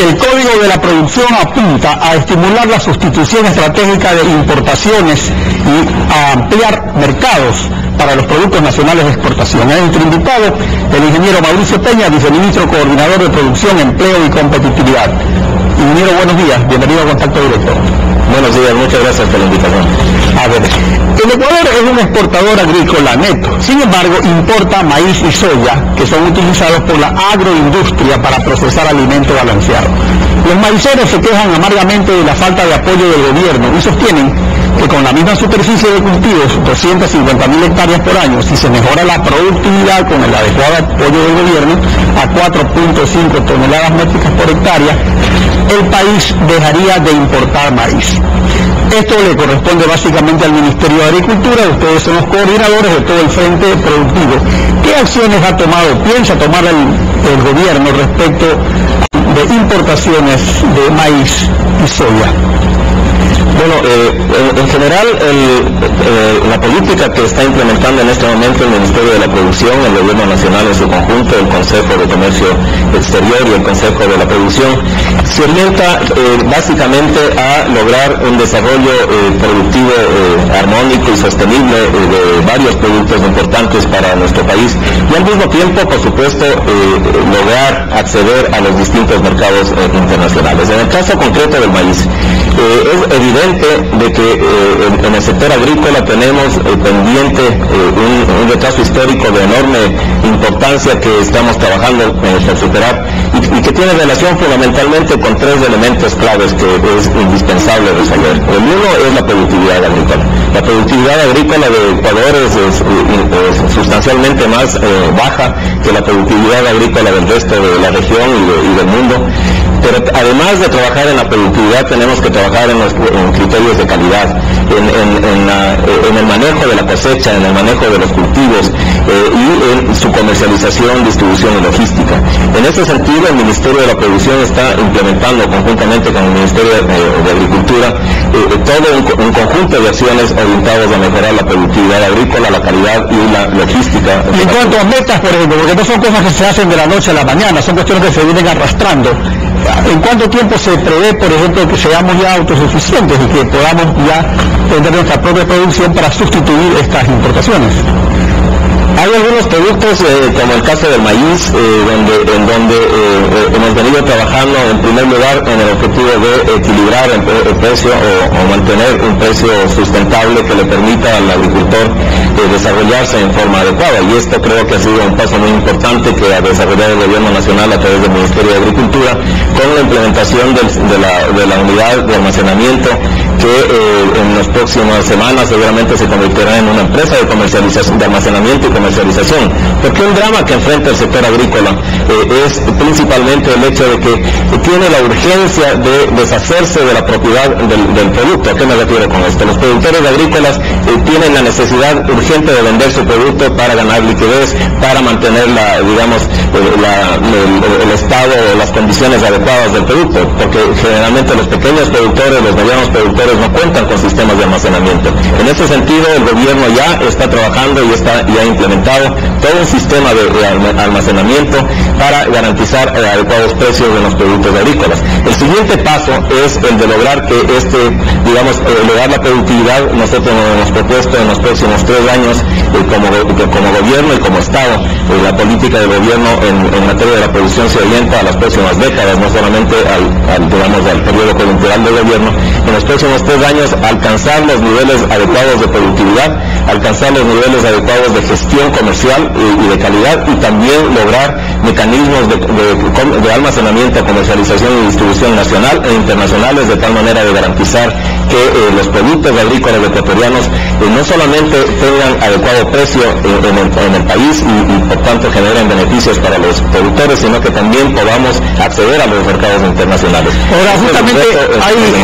El Código de la Producción apunta a estimular la sustitución estratégica de importaciones y a ampliar mercados para los productos nacionales de exportación. Es nuestro invitado, el ingeniero Mauricio Peña, viceministro coordinador de Producción, Empleo y Competitividad. Ingeniero, buenos días, bienvenido a Contacto Directo. Buenos días, muchas gracias por la invitación. A ver, el Ecuador es un exportador agrícola neto, sin embargo importa maíz y soya, que son utilizados por la agroindustria para procesar alimento balanceado. Los maiceros se quejan amargamente de la falta de apoyo del gobierno y sostienen que con la misma superficie de cultivos, 250.000 hectáreas por año, si se mejora la productividad con el adecuado apoyo del gobierno a 4.5 toneladas métricas por hectárea, el país dejaría de importar maíz. Esto le corresponde básicamente al Ministerio de Agricultura. Ustedes son los coordinadores de todo el frente productivo. ¿Qué acciones piensa tomar el gobierno respecto de importaciones de maíz y soya? Bueno, en general la política que está implementando en este momento el Ministerio de la Producción, el Gobierno Nacional en su conjunto, el Consejo de Comercio Exterior y el Consejo de la Producción, se orienta básicamente a lograr un desarrollo productivo armónico y sostenible de varios productos importantes para nuestro país y al mismo tiempo, por supuesto, lograr acceder a los distintos mercados internacionales. En el caso concreto del maíz, es evidente de que en el sector agrícola tenemos pendiente un retraso histórico de enorme importancia que estamos trabajando por superar y que tiene relación fundamentalmente con tres elementos claves que es indispensable resolver. El uno es la productividad agrícola. La productividad agrícola de Ecuador es sustancialmente más baja que la productividad agrícola del resto de la región y del mundo. Pero además de trabajar en la productividad, tenemos que trabajar en criterios de calidad, en el manejo de la cosecha, en el manejo de los cultivos y en su comercialización, distribución y logística. En ese sentido, el Ministerio de la Producción está implementando conjuntamente con el Ministerio de Agricultura todo un conjunto de acciones orientadas a mejorar la productividad agrícola, la calidad y la logística. Y en cuanto a metas, por ejemplo, porque no son cosas que se hacen de la noche a la mañana, son cuestiones que se vienen arrastrando. ¿En cuánto tiempo se prevé, por ejemplo, que seamos ya autosuficientes y que podamos ya tener nuestra propia producción para sustituir estas importaciones? Hay algunos productos, como el caso del maíz, en donde hemos venido trabajando en primer lugar en el objetivo de equilibrar el precio o mantener un precio sustentable que le permita al agricultor desarrollarse en forma adecuada. Y esto creo que ha sido un paso muy importante que ha desarrollado el Gobierno Nacional a través del Ministerio de Agricultura con la implementación de la unidad de almacenamiento que en las próximas semanas seguramente se convertirá en una empresa de comercialización, de almacenamiento y comercialización. Porque un drama que enfrenta el sector agrícola es principalmente el hecho de que tiene la urgencia de deshacerse de la propiedad del producto. ¿A qué me refiero con esto? Los productores agrícolas tienen la necesidad urgente de vender su producto para ganar liquidez, para mantener el estado o las condiciones adecuadas del producto, porque generalmente los pequeños productores, los medianos productores no cuentan con sistemas de almacenamiento. En ese sentido, el gobierno ya está trabajando y ha implementado todo un sistema de almacenamiento para garantizar adecuados precios de los productos agrícolas. El siguiente paso es el de lograr que elevar la productividad. Nosotros nos hemos propuesto en los próximos 3 años como gobierno y como Estado. La política del gobierno en materia de la producción se orienta a las próximas décadas, no solamente al periodo coyuntural del gobierno. En los próximos 3 años alcanzar los niveles adecuados de productividad, alcanzar los niveles adecuados de gestión comercial y de calidad, y también lograr mecanismos de almacenamiento, comercialización y distribución nacional e internacionales, de tal manera de garantizar que los productos agrícolas ecuatorianos no solamente tengan adecuado precio en el país y por tanto generen beneficios para los productores, sino que también podamos acceder a los mercados internacionales. Ahora, justamente,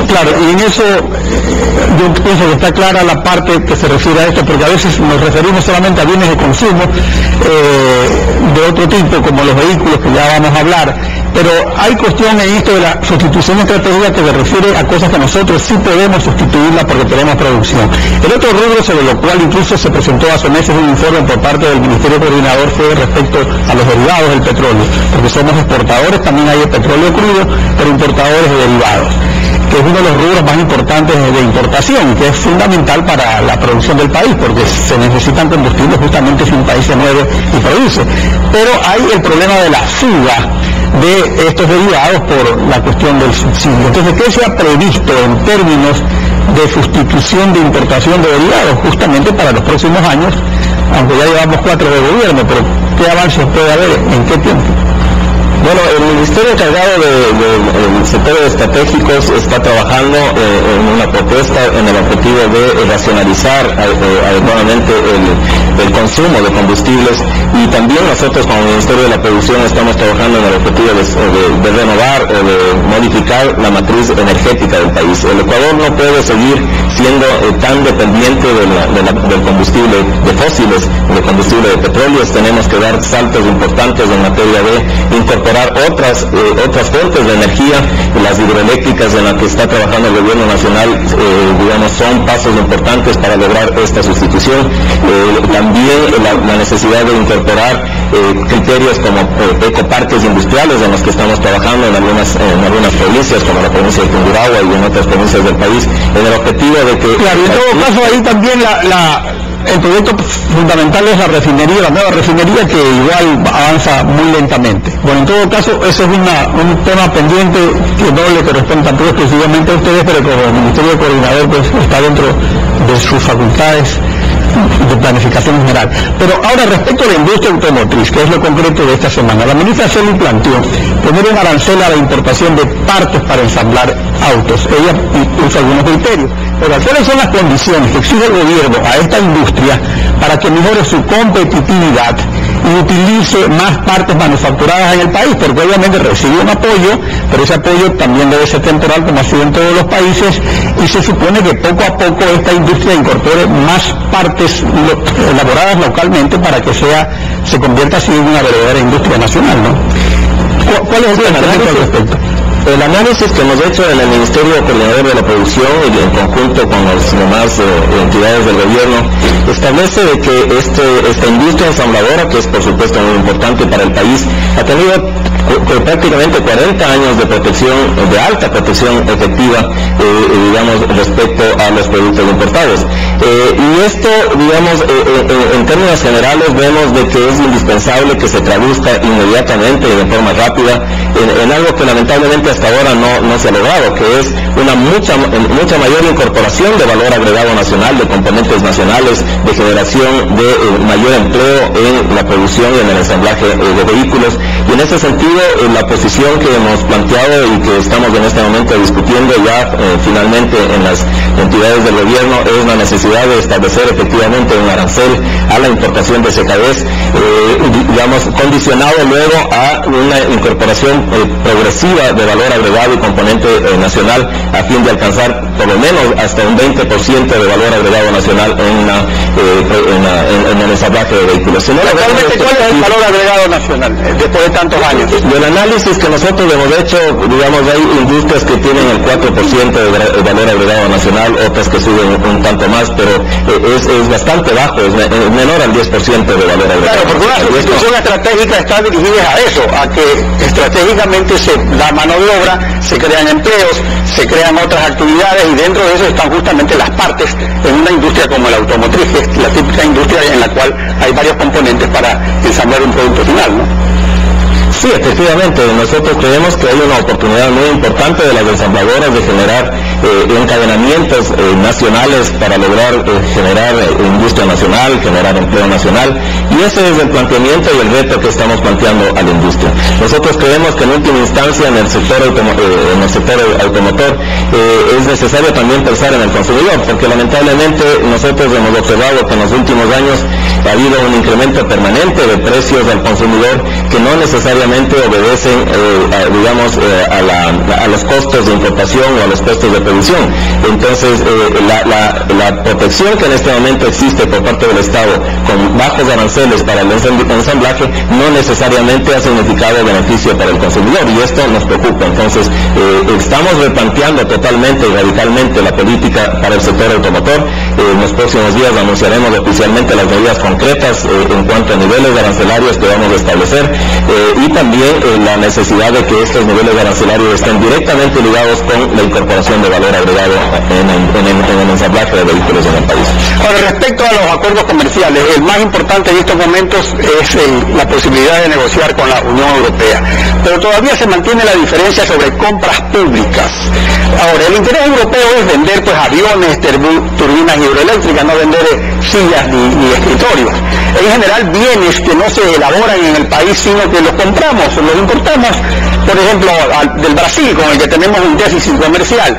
claro, y en eso yo pienso que está clara la parte que se refiere a esto, porque a veces nos referimos solamente a bienes de consumo de otro tipo, como los vehículos, que ya vamos a hablar, Pero hay cuestión en esto de la sustitución estratégica que se refiere a cosas que nosotros sí podemos sustituirla porque tenemos producción. El otro rubro sobre lo cual incluso se presentó hace meses un informe por parte del Ministerio Coordinador fue respecto a los derivados del petróleo, porque somos exportadores también hay de petróleo crudo, pero importadores de derivados, que es uno de los rubros más importantes de importación, que es fundamental para la producción del país, porque se necesitan combustibles justamente si un país se mueve y produce. Pero hay el problema de la fuga de estos derivados por la cuestión del subsidio. Entonces, ¿qué se ha previsto en términos de sustitución de importación de derivados justamente para los próximos años, aunque ya llevamos 4 de gobierno, pero qué avances puede haber, en qué tiempo? Bueno, el Ministerio encargado de sectores estratégicos está trabajando en una propuesta en el objetivo de racionalizar adecuadamente el consumo de combustibles, y también nosotros como Ministerio de la Producción estamos trabajando en el objetivo de renovar o de modificar la matriz energética del país. El Ecuador no puede seguir siendo tan dependiente del combustible de fósiles, del combustible de petróleos. Tenemos que dar saltos importantes en materia de incorporar otras fuentes de energía. Las hidroeléctricas en las que está trabajando el gobierno nacional, son pasos importantes para lograr esta sustitución. También la necesidad de incorporar criterios como ecoparques industriales en los que estamos trabajando en algunas provincias, como la provincia de Tungurahua y en otras provincias del país, en el objetivo de que... Claro, en todo caso ahí también el proyecto fundamental es la refinería, la nueva refinería, que igual avanza muy lentamente. Bueno, en todo caso, ese es un tema pendiente que no le corresponde tampoco exclusivamente a ustedes, pero como el Ministerio Coordinador pues está dentro de sus facultades de planificación general. Pero ahora, respecto a la industria automotriz, que es lo concreto de esta semana, la ministra Celi planteó poner un arancel a la importación de partes para ensamblar autos. Ella puso algunos criterios. Pero ¿cuáles son las condiciones que exige el gobierno a esta industria para que mejore su competitividad y utilice más partes manufacturadas en el país? Porque obviamente recibe un apoyo, pero ese apoyo también debe ser temporal, como ha sido en todos los países, y se supone que poco a poco esta industria incorpore más partes elaboradas localmente para que se convierta así en una verdadera industria nacional, ¿no? ¿Cuál es el planteamiento al respecto? El análisis que hemos hecho en el Ministerio Coordinador de la Producción y en conjunto con las demás entidades del gobierno establece de que esta industria ensambladora, que es por supuesto muy importante para el país, ha tenido prácticamente 40 años de protección, de alta protección efectiva, respecto a los productos importados. Y esto, en términos generales, vemos de que es indispensable que se traduzca inmediatamente y de forma rápida en algo que lamentablemente hasta ahora no se ha logrado, que es una mucha mayor incorporación de valor agregado nacional, de componentes nacionales, de generación de mayor empleo en la producción y en el ensamblaje de vehículos. Y en ese sentido, la posición que hemos planteado y que estamos en este momento discutiendo ya finalmente en las entidades del gobierno es la necesidad de establecer efectivamente un arancel a la importación de CKDs, condicionado luego a una incorporación progresiva de valor agregado y componente nacional, a fin de alcanzar por lo menos hasta un 20% de valor agregado nacional en el ensamblaje de vehículos. Actualmente, ¿cuál es el valor agregado nacional después de tantos años? Del análisis que nosotros hemos hecho, hay industrias que tienen el 4% de valor agregado nacional, otras que suben un tanto más, pero es bastante bajo, es menor al 10% de valor agregado. Claro, porque una sustitución estratégica está dirigida a eso, a que estratégicamente se da mano de obra, se crean empleos, se crean otras actividades, y dentro de eso están justamente las partes en una industria como la automotriz, que es la típica industria en la cual hay varios componentes para ensamblar un producto final, ¿no? Sí, efectivamente, nosotros creemos que hay una oportunidad muy importante de las ensambladoras de generar encadenamientos nacionales para lograr generar industria nacional, generar empleo nacional, y ese es el planteamiento y el reto que estamos planteando a la industria. Nosotros creemos que en última instancia en el sector automotor es necesario también pensar en el consumidor, porque lamentablemente nosotros hemos observado que en los últimos años ha habido un incremento permanente de precios al consumidor que no necesariamente obedecen a los costos de importación o a los costos de producción. Entonces la protección que en este momento existe por parte del Estado con bajos aranceles niveles para el ensamblaje no necesariamente ha significado beneficio para el consumidor, y esto nos preocupa. Entonces, estamos replanteando totalmente y radicalmente la política para el sector automotor. En los próximos días anunciaremos oficialmente las medidas concretas en cuanto a niveles arancelarios que vamos a establecer, y también la necesidad de que estos niveles arancelarios estén directamente ligados con la incorporación de valor agregado en el ensamblaje de vehículos en el país. Ahora, respecto a los acuerdos comerciales, el más importante en estos momentos es la posibilidad de negociar con la Unión Europea, pero todavía se mantiene la diferencia sobre compras públicas. Ahora, el interés europeo es vender pues aviones, turbinas hidroeléctricas, no vender sillas ni escritorios. En general, bienes que no se elaboran en el país, sino que los compramos, los importamos, por ejemplo, del Brasil, con el que tenemos un déficit comercial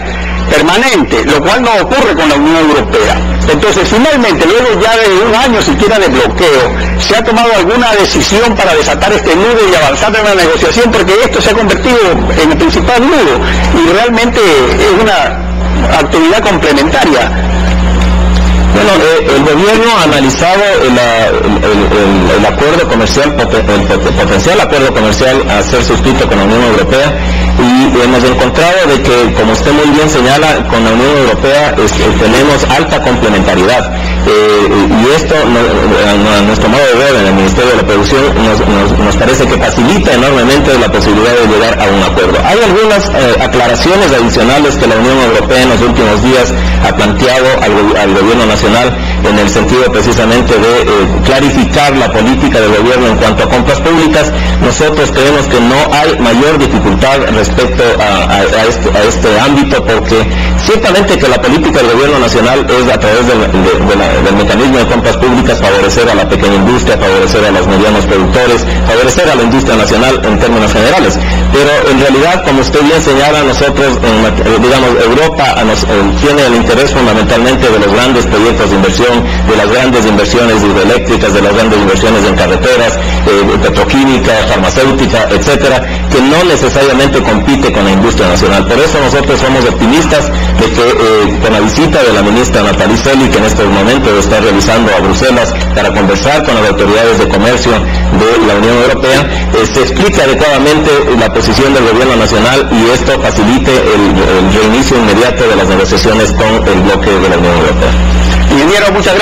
permanente, lo cual no ocurre con la Unión Europea. Entonces, finalmente, luego ya de un año siquiera de bloqueo, ¿se ha tomado alguna decisión para desatar este nudo y avanzar en la negociación? Porque esto se ha convertido en el principal nudo y realmente es una actividad complementaria. Bueno, el gobierno ha analizado el acuerdo comercial, el potencial acuerdo comercial a ser suscrito con la Unión Europea, y hemos encontrado de que, como usted muy bien señala, con la Unión Europea tenemos alta complementariedad, y esto, a nuestro modo de ver en el Ministerio de la Producción, nos parece que facilita enormemente la posibilidad de llegar a un acuerdo. Hay algunas aclaraciones adicionales que la Unión Europea en los últimos días ha planteado al gobierno nacional, en el sentido precisamente de clarificar la política del gobierno en cuanto a compras públicas. Nosotros creemos que no hay mayor dificultad respecto a este ámbito, porque ciertamente que la política del gobierno nacional es, a través del mecanismo de compras públicas, favorecer a la pequeña industria, favorecer a los medianos productores, favorecer a la industria nacional en términos generales. Pero en realidad, como usted bien señala, nosotros, digamos, Europa tiene el interés fundamentalmente de los grandes proyectos de inversión, de las grandes inversiones hidroeléctricas, de las grandes inversiones en carreteras, petroquímica, farmacéutica, etcétera, que no necesariamente compite con la industria nacional. Por eso nosotros somos optimistas de que con la visita de la ministra Nathalie Sely, que en estos momentos está realizando a Bruselas para conversar con las autoridades de comercio de la Unión Europea, se explique adecuadamente la posición del gobierno nacional, y esto facilite el reinicio inmediato de las negociaciones con el bloque de la Unión Europea. Ingeniero, muchas gracias.